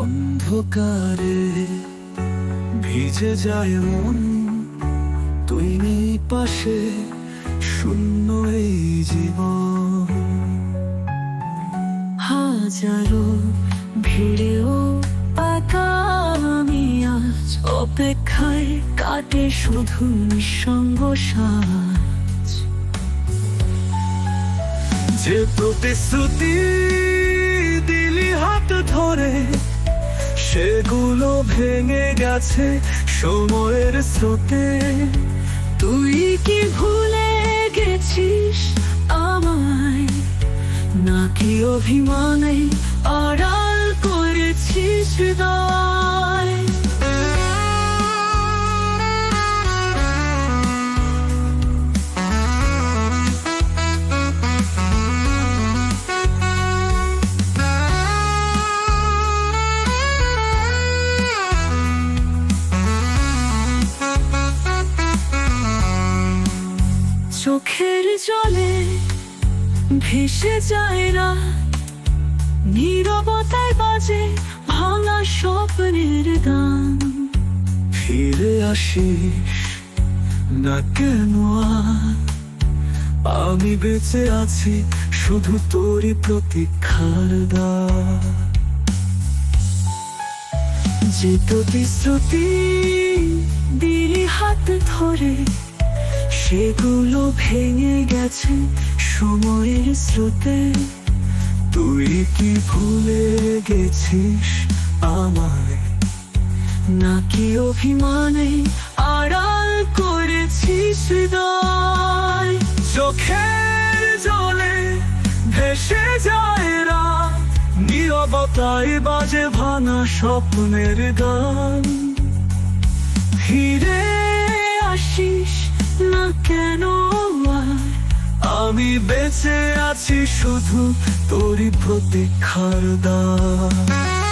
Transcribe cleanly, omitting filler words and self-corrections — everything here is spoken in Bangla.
অন্ধকারে ভিজে যায় মন, তুই নেই পাশে, শূন্য এই জীবন। হাজারো ভিড়েও একা আমি আজ অপেক্ষায় কাটে শুধু নিঃসঙ্গ সাজ। যে প্রতিশ্রুতি দিলি হাত ধরে, সেগুলো ভেঙে গেছে সময়ের স্রোতে। তুই কি ভুলে গেছিস আমায়, নাকি অভিমানে আড়াল করেছিস হৃদয়? চোখের জলে ভেসে যায় রাত, নীরবতায় বাজে ভাঙা স্বপ্নের গান। ফিরে আসিস না কেন আর? আমি বেঁচে আছি শুধু তোরই প্রতীক্ষার দ্বার। যে প্রতিশ্রুতি দিলি হাত ধরে, সেগুলো ভেঙে গেছে সময়ের স্রোতে। তুই কি ভুলে গেছিস আমায়, নাকি অভিমানে আড়াল করেছিস হৃদয়? চোখের জলে ভেসে যায় রাত, নীরবতায় বাজে ভাঙা স্বপ্নের গান। ফিরে আসিস না কেন আর? আমি বেঁচে আছি শুধু তোরই প্রতীক্ষার দ্বার।